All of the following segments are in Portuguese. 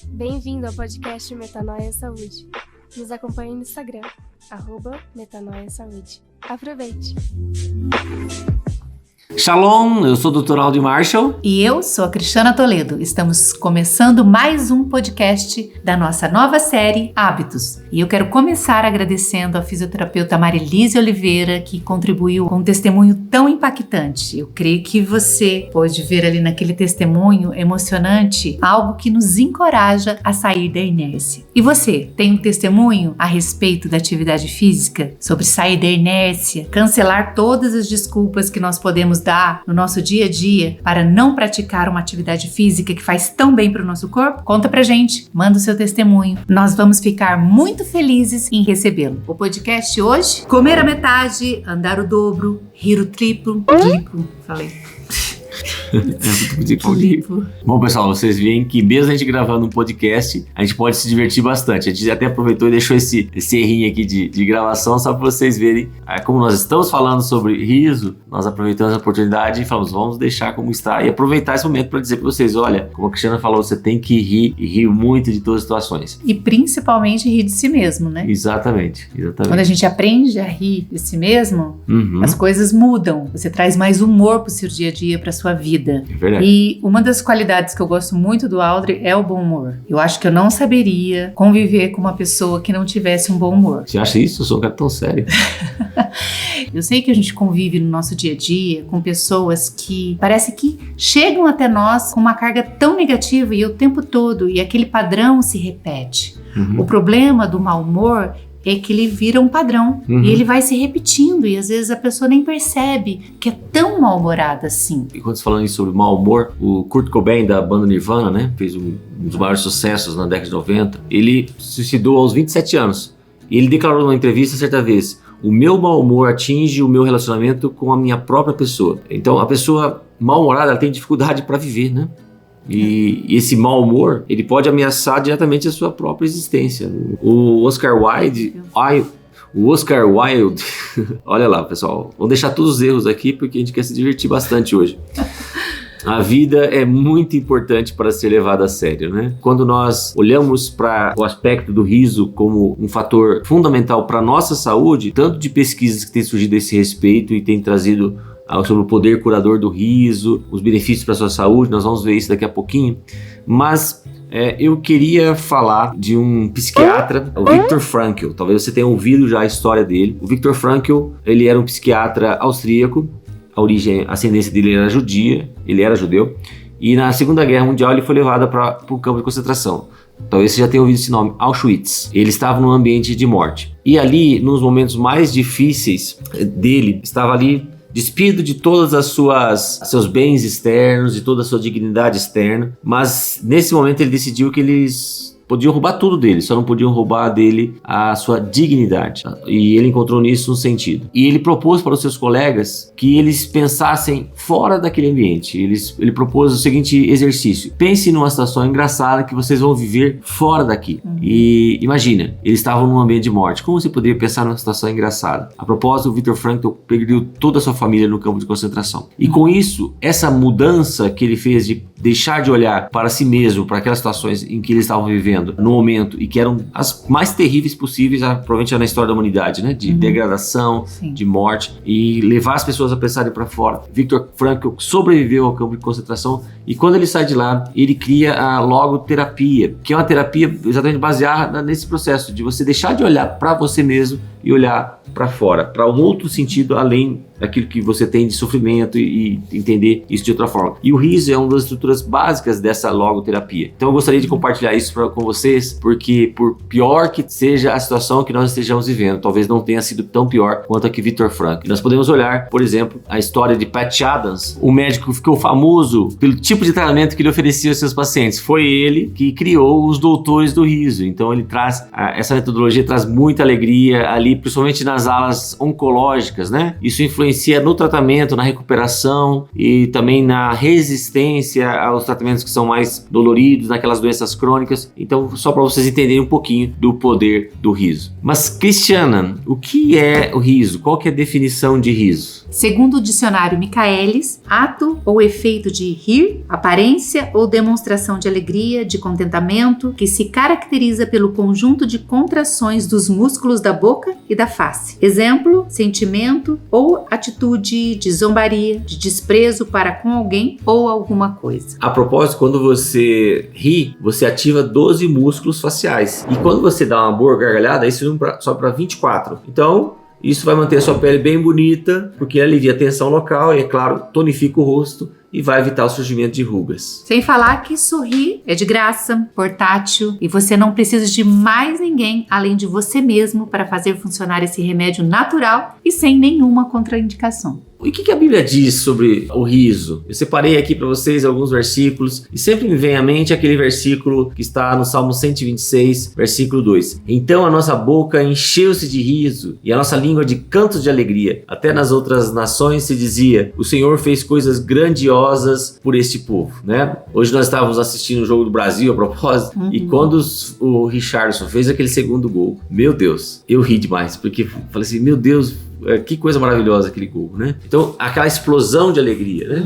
Bem-vindo ao podcast Metanoia Saúde. Nos acompanhe no Instagram, @metanoiasaúde. Aproveite! Shalom, eu sou o Dr. Aldo Marshall. E eu sou a Cristiana Toledo. Estamos começando mais um podcast da nossa nova série Hábitos. E eu quero começar agradecendo a fisioterapeuta Marilise Oliveira, que contribuiu com um testemunho tão impactante. Eu creio que você pode ver ali naquele testemunho emocionante algo que nos encoraja a sair da inércia. E você, tem um testemunho a respeito da atividade física? Sobre sair da inércia, cancelar todas as desculpas que nós podemos dar no nosso dia a dia para não praticar uma atividade física que faz tão bem para o nosso corpo? Conta pra gente, manda o seu testemunho. Nós vamos ficar muito felizes em recebê-lo. O podcast hoje: comer a metade, andar o dobro, rir o triplo. Falei. Bom, pessoal, vocês veem que mesmo a gente gravando um podcast, a gente pode se divertir bastante. A gente até aproveitou e deixou esse errinho aqui de gravação só para vocês verem como nós estamos falando sobre riso. Nós aproveitamos a oportunidade e falamos, vamos deixar como está e aproveitar esse momento para dizer para vocês, olha, como a Cristiana falou, você tem que rir e rir muito de todas as situações. E principalmente rir de si mesmo, né? Exatamente. Quando a gente aprende a rir de si mesmo, as coisas mudam. Você traz mais humor pro seu dia a dia, pra sua vida. É verdade. E uma das qualidades que eu gosto muito do Aldri é o bom humor. Eu acho que eu não saberia conviver com uma pessoa que não tivesse um bom humor. Você acha isso? Eu sou um cara tão sério. Eu sei que a gente convive no nosso dia a dia com pessoas que parece que chegam até nós com uma carga tão negativa e o tempo todo, e aquele padrão se repete. O problema do mau humor é que ele vira um padrão e ele vai se repetindo e às vezes a pessoa nem percebe que é tão mal-humorada assim. E quando você falando sobre mau humor, o Kurt Cobain da banda Nirvana, né, fez um dos maiores sucessos na década de 90, ele se suicidou aos 27 anos. E ele declarou numa entrevista certa vez, o meu mau humor atinge o meu relacionamento com a minha própria pessoa. Então a pessoa mal-humorada, ela tem dificuldade para viver, né? E esse mau humor, ele pode ameaçar diretamente a sua própria existência. O Oscar Wilde, olha lá, pessoal, vamos deixar todos os erros aqui porque a gente quer se divertir bastante hoje. A vida é muito importante para ser levada a sério, né? Quando nós olhamos para o aspecto do riso como um fator fundamental para a nossa saúde, tanto de pesquisas que têm surgido a esse respeito e têm trazido sobre o poder curador do riso, os benefícios para a sua saúde, nós vamos ver isso daqui a pouquinho, mas eu queria falar de um psiquiatra, o Viktor Frankl. Talvez você tenha ouvido já a história dele. O Viktor Frankl, ele era um psiquiatra austríaco, a ascendência dele era judia, ele era judeu, e na Segunda Guerra Mundial ele foi levado para o campo de concentração. Talvez você já tenha ouvido esse nome, Auschwitz. Ele estava num ambiente de morte. E ali, nos momentos mais difíceis dele, estava ali despido de todas as seus bens externos, de toda a sua dignidade externa, mas nesse momento ele decidiu que eles podiam roubar tudo dele, só não podiam roubar dele a sua dignidade. E ele encontrou nisso um sentido. E ele propôs para os seus colegas que eles pensassem fora daquele ambiente. Ele propôs o seguinte exercício: pense numa situação engraçada que vocês vão viver fora daqui. E imagina, eles estavam num ambiente de morte. Como você poderia pensar numa situação engraçada? A propósito, o Viktor Frankl perdeu toda a sua família no campo de concentração. E com isso, essa mudança que ele fez de deixar de olhar para si mesmo, para aquelas situações em que eles estavam vivendo no momento e que eram as mais terríveis possíveis, provavelmente na história da humanidade, né? De degradação, de morte, e levar as pessoas a pensarem para fora. Viktor Frankl sobreviveu ao campo de concentração e quando ele sai de lá, ele cria a logoterapia, que é uma terapia exatamente baseada nesse processo de você deixar de olhar para você mesmo e olhar para fora, para um outro sentido além daquilo que você tem de sofrimento e entender isso de outra forma. E o riso é uma das estruturas básicas dessa logoterapia. Então eu gostaria de compartilhar isso com vocês, porque por pior que seja a situação que nós estejamos vivendo, talvez não tenha sido tão pior quanto a que Viktor Frankl. Nós podemos olhar, por exemplo, a história de Patch Adams, um médico que ficou famoso pelo tipo de tratamento que ele oferecia aos seus pacientes. Foi ele que criou os doutores do riso. Então ele traz, essa metodologia traz muita alegria. Ali ali, principalmente nas alas oncológicas, né? Isso influencia no tratamento, na recuperação e também na resistência aos tratamentos que são mais doloridos, naquelas doenças crônicas. Então, só para vocês entenderem um pouquinho do poder do riso. Mas, Cristiana, o que é o riso? Qual que é a definição de riso? Segundo o dicionário Michaelis, ato ou efeito de rir, aparência ou demonstração de alegria, de contentamento, que se caracteriza pelo conjunto de contrações dos músculos da boca e da face. Exemplo, sentimento ou atitude de zombaria, de desprezo para com alguém ou alguma coisa. A propósito, quando você ri, você ativa 12 músculos faciais. E quando você dá uma boa gargalhada, isso sobe para 24. Então, isso vai manter a sua pele bem bonita, porque alivia a tensão local e, é claro, tonifica o rosto e vai evitar o surgimento de rugas. Sem falar que sorrir é de graça, portátil e você não precisa de mais ninguém além de você mesmo para fazer funcionar esse remédio natural e sem nenhuma contraindicação. E o que a Bíblia diz sobre o riso? Eu separei aqui para vocês alguns versículos e sempre me vem à mente aquele versículo que está no Salmo 126, versículo 2. Então a nossa boca encheu-se de riso e a nossa língua de cantos de alegria. Até nas outras nações se dizia, o Senhor fez coisas grandiosas por este povo, né? Hoje nós estávamos assistindo o jogo do Brasil a propósito e quando o Richarlison fez aquele segundo gol, meu Deus, eu ri demais, porque falei assim, meu Deus, que coisa maravilhosa aquele gol, né? Então, aquela explosão de alegria, né?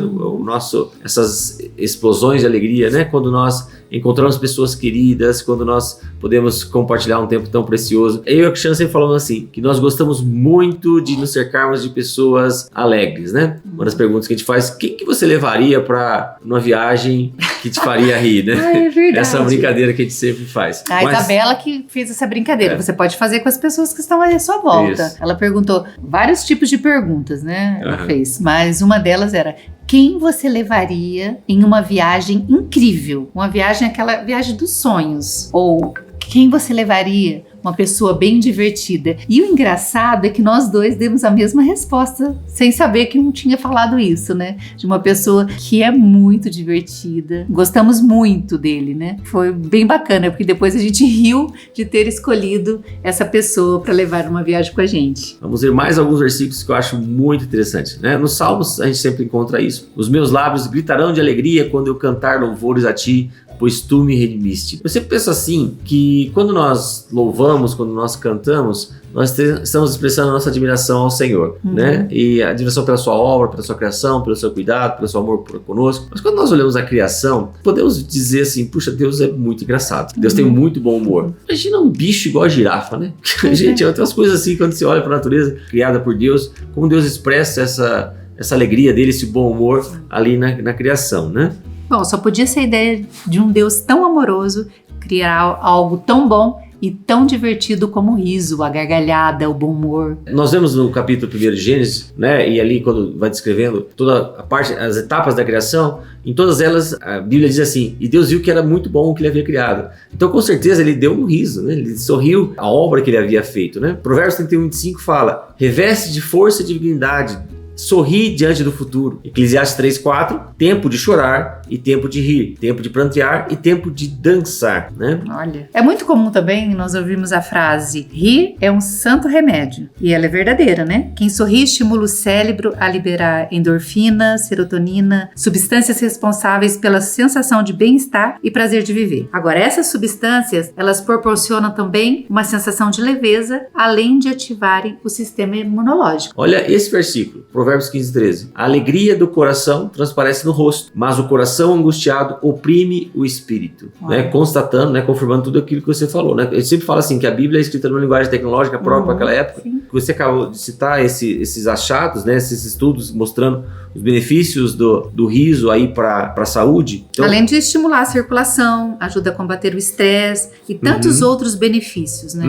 Essas explosões de alegria, né? Quando nós encontramos pessoas queridas, quando nós podemos compartilhar um tempo tão precioso. Eu e a Cristiana sempre falamos assim, que nós gostamos muito de nos cercarmos de pessoas alegres, né? Uma das perguntas que a gente faz, quem que você levaria para uma viagem que te faria rir, né? É verdade. Essa brincadeira que a gente sempre faz. A Isabela que fez essa brincadeira, você pode fazer com as pessoas que estão aí à sua volta. Isso. Ela perguntou vários tipos de perguntas, né? Ela fez, mas uma delas era, quem você levaria em uma viagem incrível? Uma viagem, aquela viagem dos sonhos. Ou quem você levaria? Uma pessoa bem divertida. E o engraçado é que nós dois demos a mesma resposta, sem saber que um tinha falado isso, né? De uma pessoa que é muito divertida. Gostamos muito dele, né? Foi bem bacana, porque depois a gente riu de ter escolhido essa pessoa para levar numa viagem com a gente. Vamos ver mais alguns versículos que eu acho muito interessantes, né? Nos Salmos a gente sempre encontra isso. Os meus lábios gritarão de alegria quando eu cantar louvores a ti, pois tu me redimiste. Eu sempre penso assim, que quando nós louvamos, quando nós cantamos, nós estamos expressando a nossa admiração ao Senhor, né? E a admiração pela sua obra, pela sua criação, pelo seu cuidado, pelo seu amor por conosco. Mas quando nós olhamos a criação, podemos dizer assim, puxa, Deus é muito engraçado. Deus tem muito bom humor. Imagina um bicho igual a girafa, né? Gente, tem umas coisas assim, quando você olha para a natureza criada por Deus, como Deus expressa essa alegria dele, esse bom humor ali na criação, né? Bom, só podia ser a ideia de um Deus tão amoroso criar algo tão bom e tão divertido como o riso, a gargalhada, o bom humor. Nós vemos no capítulo 1 de Gênesis, né, e ali quando vai descrevendo toda a parte, as etapas da criação, em todas elas a Bíblia diz assim, e Deus viu que era muito bom o que ele havia criado. Então com certeza ele deu um riso, né, ele sorriu à obra que ele havia feito, né. Provérbios 31:25 fala, reveste de força e dignidade, sorri diante do futuro. Eclesiastes 3:4, tempo de chorar e tempo de rir, tempo de prantear e tempo de dançar, né? Olha, é muito comum também nós ouvirmos a frase, rir é um santo remédio. E ela é verdadeira, né? Quem sorri estimula o cérebro a liberar endorfina, serotonina, substâncias responsáveis pela sensação de bem-estar e prazer de viver. Agora, essas substâncias, elas proporcionam também uma sensação de leveza, além de ativarem o sistema imunológico. Olha esse versículo, Provérbios 15:13. A alegria do coração transparece no rosto, mas o coração angustiado oprime o espírito. Né? Constatando, né? Confirmando tudo aquilo que você falou. Né? Eu sempre falo assim, que a Bíblia é escrita numa linguagem tecnológica própria para aquela época. Sim. Você acabou de citar esses achados, né? Esses estudos mostrando os benefícios do riso aí para a saúde. Então, além de estimular a circulação, ajuda a combater o estresse e tantos outros benefícios, né?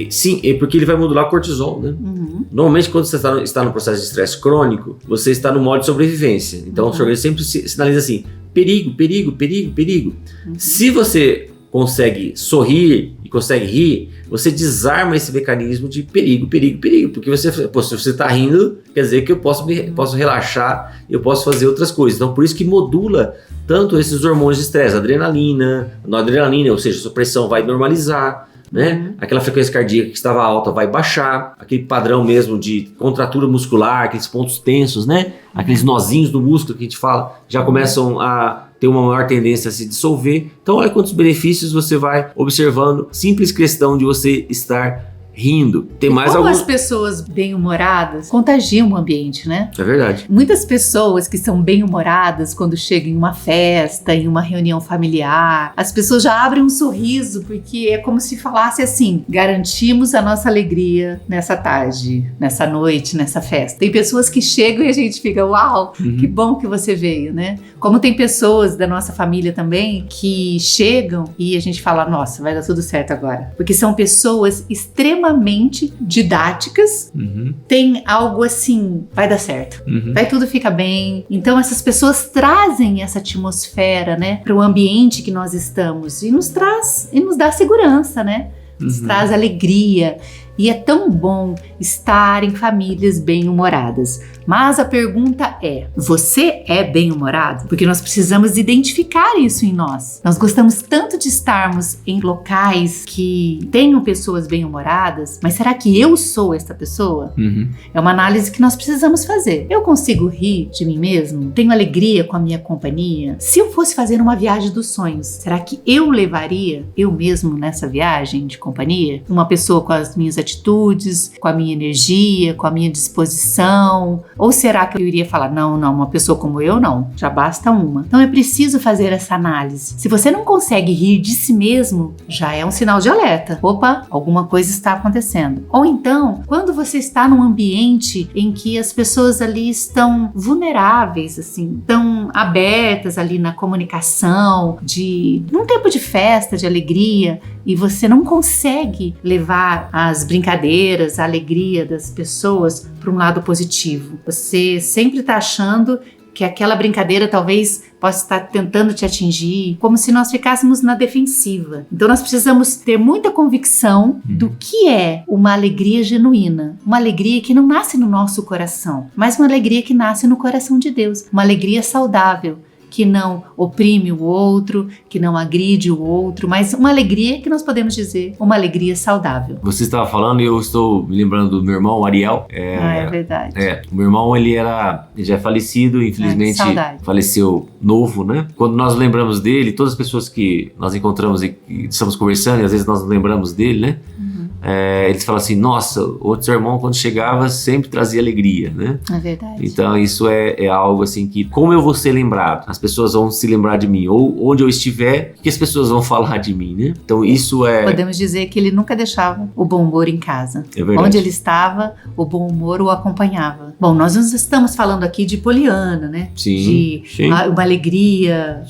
Sim, porque ele vai modular o cortisol, né? Normalmente quando você está no processo de estresse crônico, você está no modo de sobrevivência. Então o seu organismo sempre sinaliza assim, perigo, perigo, perigo, perigo. Se você consegue sorrir e consegue rir, você desarma esse mecanismo de perigo, perigo, perigo, porque se você está rindo, quer dizer que eu posso relaxar, eu posso fazer outras coisas. Então por isso que modula tanto esses hormônios de estresse, adrenalina, noradrenalina, ou seja, a sua pressão vai normalizar, né? Aquela frequência cardíaca que estava alta vai baixar, aquele padrão mesmo de contratura muscular, aqueles pontos tensos, né? Aqueles nozinhos do músculo que a gente fala, já começam a ter uma maior tendência a se dissolver. Então olha quantos benefícios você vai observando, simples questão de você estar rindo. Tem mais Como alguns... as pessoas bem-humoradas contagiam o ambiente, né? É verdade. Muitas pessoas que são bem-humoradas quando chegam em uma festa, em uma reunião familiar, as pessoas já abrem um sorriso, porque é como se falasse assim: garantimos a nossa alegria nessa tarde, nessa noite, nessa festa. Tem pessoas que chegam e a gente fica, uau, que bom que você veio, né? Como tem pessoas da nossa família também que chegam e a gente fala, nossa, vai dar tudo certo agora. Porque são pessoas extremamente didáticas, tem algo assim, vai dar certo, vai tudo ficar bem. Então essas pessoas trazem essa atmosfera, né, para o ambiente que nós estamos e nos dá segurança, né? Nos traz alegria. E é tão bom estar em famílias bem-humoradas. Mas a pergunta é, você é bem-humorado? Porque nós precisamos identificar isso em nós. Nós gostamos tanto de estarmos em locais que tenham pessoas bem-humoradas, mas será que eu sou essa pessoa? É uma análise que nós precisamos fazer. Eu consigo rir de mim mesmo? Tenho alegria com a minha companhia? Se eu fosse fazer uma viagem dos sonhos, será que eu levaria eu mesmo nessa viagem de companhia? Uma pessoa com as minhas atitudes, com a minha energia, com a minha disposição? Ou será que eu iria falar, não, uma pessoa como eu não, já basta uma. Então é preciso fazer essa análise. Se você não consegue rir de si mesmo, já é um sinal de alerta. Opa, alguma coisa está acontecendo. Ou então, quando você está num ambiente em que as pessoas ali estão vulneráveis, assim, estão abertas ali na comunicação, num tempo de festa, de alegria, e você não consegue levar as brincadeiras, a alegria das pessoas para um lado positivo. Você sempre está achando que aquela brincadeira talvez possa estar tentando te atingir, como se nós ficássemos na defensiva. Então nós precisamos ter muita convicção do que é uma alegria genuína, uma alegria que não nasce no nosso coração, mas uma alegria que nasce no coração de Deus, uma alegria saudável, que não oprime o outro, que não agride o outro, mas uma alegria que nós podemos dizer, uma alegria saudável. Você estava falando e eu estou me lembrando do meu irmão, Ariel. É verdade. O meu irmão, ele já é falecido, infelizmente faleceu novo, né? Quando nós lembramos dele, todas as pessoas que nós encontramos e estamos conversando, e às vezes nós lembramos dele, né? Eles falam assim, nossa, o outro seu irmão quando chegava sempre trazia alegria, né? É verdade. Então isso é algo assim que, como eu vou ser lembrado? As pessoas vão se lembrar de mim, ou onde eu estiver, o que as pessoas vão falar de mim, né? Então isso é... Podemos dizer que ele nunca deixava o bom humor em casa. É verdade. Onde ele estava, o bom humor o acompanhava. Bom, nós não estamos falando aqui de poliana, né? Sim. Uma alegria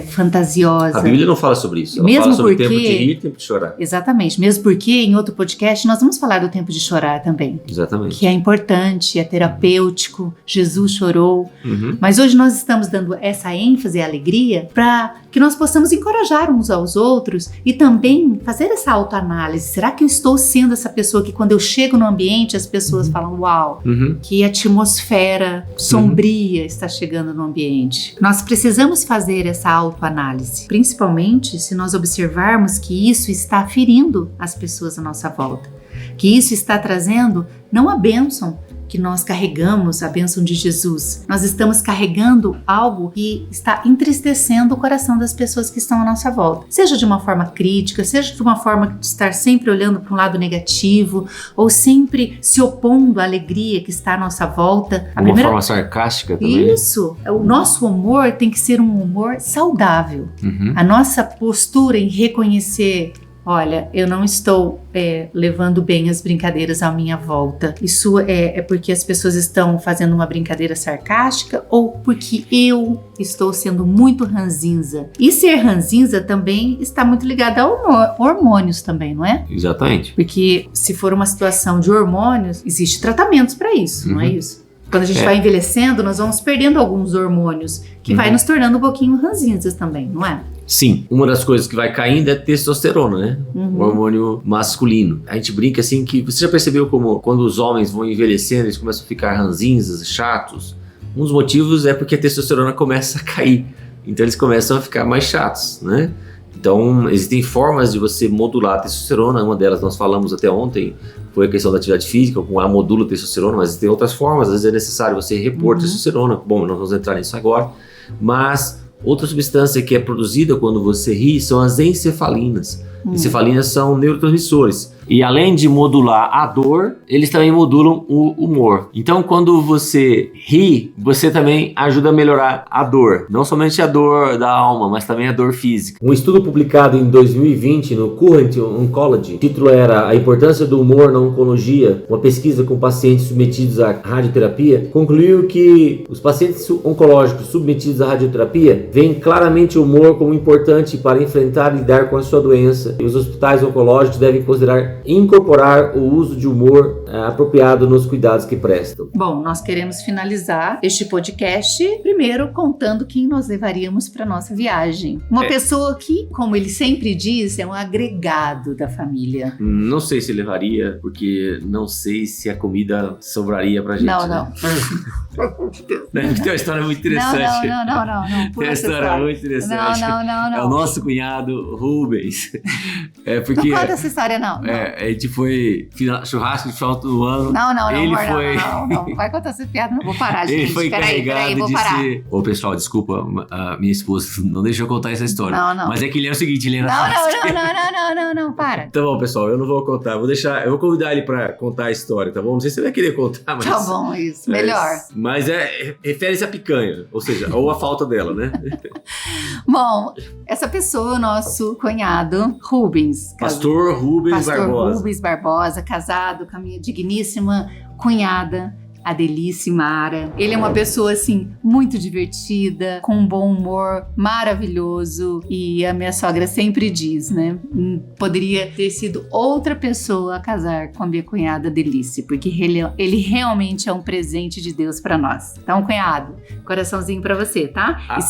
fantasiosa. A Bíblia não fala sobre isso. Ela mesmo fala sobre porque, tempo de rir e tempo de chorar. Exatamente. Mesmo porque em outro podcast nós vamos falar do tempo de chorar também. Exatamente. Que é importante, é terapêutico. Jesus chorou. Mas hoje nós estamos dando essa ênfase e alegria para que nós possamos encorajar uns aos outros e também fazer essa autoanálise. Será que eu estou sendo essa pessoa que quando eu chego no ambiente as pessoas falam, uau, que atmosfera sombria está chegando no ambiente? Nós precisamos fazer essa autoanálise, principalmente se nós observarmos que isso está ferindo as pessoas à nossa volta, que isso está trazendo não a bênção que nós carregamos, a bênção de Jesus. Nós estamos carregando algo que está entristecendo o coração das pessoas que estão à nossa volta. Seja de uma forma crítica, seja de uma forma de estar sempre olhando para um lado negativo, ou sempre se opondo à alegria que está à nossa volta. Uma forma sarcástica também. Isso. O nosso humor tem que ser um humor saudável. A nossa postura em reconhecer, olha, eu não estou levando bem as brincadeiras à minha volta. Isso é porque as pessoas estão fazendo uma brincadeira sarcástica ou porque eu estou sendo muito ranzinza? E ser ranzinza também está muito ligado a hormônios também, não é? Exatamente. Porque se for uma situação de hormônios, existem tratamentos para isso, não é isso? Quando a gente vai envelhecendo, nós vamos perdendo alguns hormônios que vai nos tornando um pouquinho ranzinzas também, não é? Sim, uma das coisas que vai caindo é a testosterona, né? O hormônio masculino. A gente brinca assim que, você já percebeu como quando os homens vão envelhecendo, eles começam a ficar ranzinzas, chatos? Um dos motivos é porque a testosterona começa a cair. Então eles começam a ficar mais chatos, né? Então, existem formas de você modular a testosterona. Uma delas nós falamos até ontem, foi a questão da atividade física, com a modula testosterona, mas tem outras formas. Às vezes é necessário você repor testosterona. Bom, nós vamos entrar nisso agora. Mas outra substância que é produzida quando você ri são as encefalinas. Encefalinas são neurotransmissores. E além de modular a dor, eles também modulam o humor. Então, quando você ri, você também ajuda a melhorar a dor. Não somente a dor da alma, mas também a dor física. Um estudo publicado em 2020 no Current Oncology, o título era A Importância do Humor na Oncologia, uma pesquisa com pacientes submetidos à radioterapia, concluiu que os pacientes oncológicos submetidos à radioterapia veem claramente o humor como importante para enfrentar e lidar com a sua doença. E os hospitais oncológicos devem considerar incorporar o uso de humor apropriado nos cuidados que prestam. Bom, nós queremos finalizar este podcast primeiro contando quem nós levaríamos para nossa viagem. Uma pessoa que, como ele sempre diz, é um agregado da família. Não sei se levaria, porque não sei se a comida sobraria pra gente. Não. Tem uma história muito interessante. Não. Tem uma história muito interessante. Não. É o nosso cunhado Rubens. Porque não conta essa história, não. A gente foi churrasco de final do ano. Não. Ele Vai contar essa piada, não vou parar, gente. Ele foi encarregado vou de parar. ser... Ô, pessoal, desculpa, a minha esposa não deixou eu contar essa história. Não. Mas é que ele é o seguinte, ele era... Não, para. Tá bom, pessoal, eu não vou contar. Eu vou convidar ele pra contar a história, tá bom? Não sei se você vai querer contar, mas... Tá bom, isso, melhor. Mas refere-se à picanha, ou seja, ou a falta dela, né? Bom, essa pessoa, o nosso cunhado, Rubens. Pastor Rubens Barbosa, casado com a minha digníssima cunhada, a Delice Mara. Ele é uma pessoa, assim, muito divertida, com um bom humor maravilhoso. E a minha sogra sempre diz, né? Poderia ter sido outra pessoa a casar com a minha cunhada Delice, porque ele realmente é um presente de Deus pra nós. Então, cunhado, coraçãozinho pra você, tá? E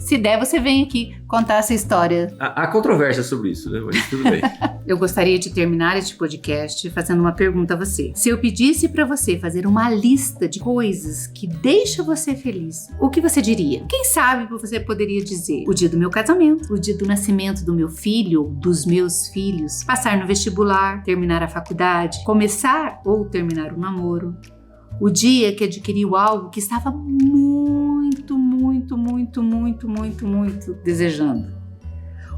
se der, você vem aqui contar essa história. Há controvérsia sobre isso, né? Mas tudo bem. Eu gostaria de terminar este podcast fazendo uma pergunta a você. Se eu pedisse pra você fazer uma lista de coisas que deixam você feliz, o que você diria? Quem sabe você poderia dizer o dia do meu casamento, o dia do nascimento do meu filho, dos meus filhos, passar no vestibular, terminar a faculdade, começar ou terminar o namoro, o dia que adquiriu algo que estava muito desejando.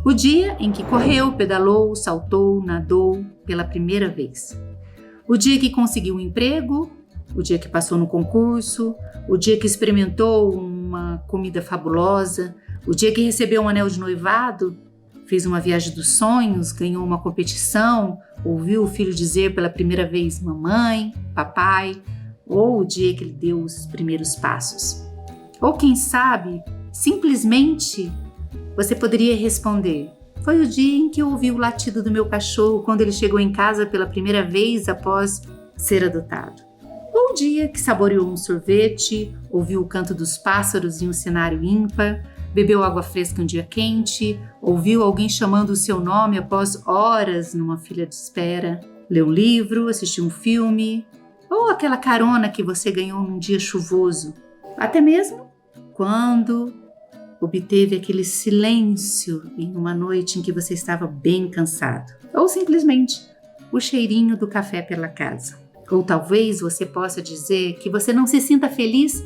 O dia em que correu, pedalou, saltou, nadou pela primeira vez. O dia que conseguiu um emprego, o dia que passou no concurso, o dia que experimentou uma comida fabulosa, o dia que recebeu um anel de noivado, fez uma viagem dos sonhos, ganhou uma competição, ouviu o filho dizer pela primeira vez mamãe, papai, ou o dia que ele deu os primeiros passos. Ou quem sabe, simplesmente você poderia responder: foi o dia em que eu ouvi o latido do meu cachorro quando ele chegou em casa pela primeira vez após ser adotado. Ou o dia que saboreou um sorvete, ouviu o canto dos pássaros em um cenário ímpar, bebeu água fresca em um dia quente, ouviu alguém chamando o seu nome após horas numa fila de espera, leu um livro, assistiu um filme, ou aquela carona que você ganhou num dia chuvoso, até mesmo quando obteve aquele silêncio em uma noite em que você estava bem cansado, ou simplesmente o cheirinho do café pela casa. Ou talvez você possa dizer que você não se sinta feliz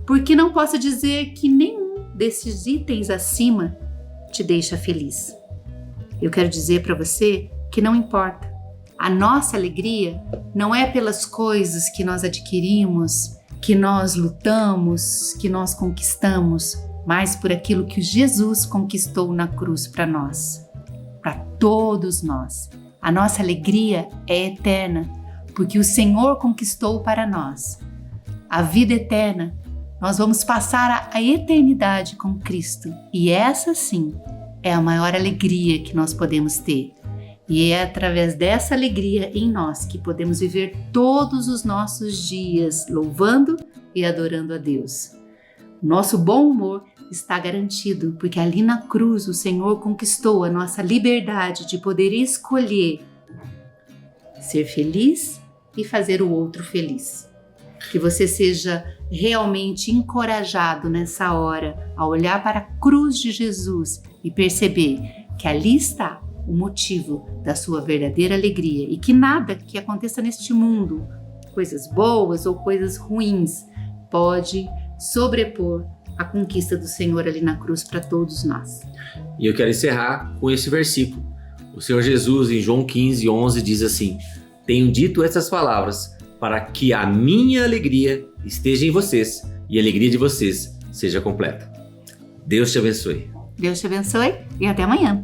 porque não possa dizer que nenhum desses itens acima te deixa feliz. Eu quero dizer para você que não importa. A nossa alegria não é pelas coisas que nós adquirimos, que nós lutamos, que nós conquistamos, mas por aquilo que Jesus conquistou na cruz para nós, para todos nós. A nossa alegria é eterna, porque o Senhor conquistou para nós a vida eterna. Nós vamos passar a eternidade com Cristo, e essa sim é a maior alegria que nós podemos ter. E é através dessa alegria em nós que podemos viver todos os nossos dias louvando e adorando a Deus. Nosso bom humor está garantido, porque ali na cruz o Senhor conquistou a nossa liberdade de poder escolher ser feliz e fazer o outro feliz. Que você seja realmente encorajado nessa hora a olhar para a cruz de Jesus e perceber que ali está o motivo da sua verdadeira alegria e que nada que aconteça neste mundo, coisas boas ou coisas ruins, pode sobrepor a conquista do Senhor ali na cruz para todos nós. E eu quero encerrar com esse versículo. O Senhor Jesus, em João 15:11, diz assim: tenho dito essas palavras para que a minha alegria esteja em vocês e a alegria de vocês seja completa. Deus te abençoe. Deus te abençoe e até amanhã.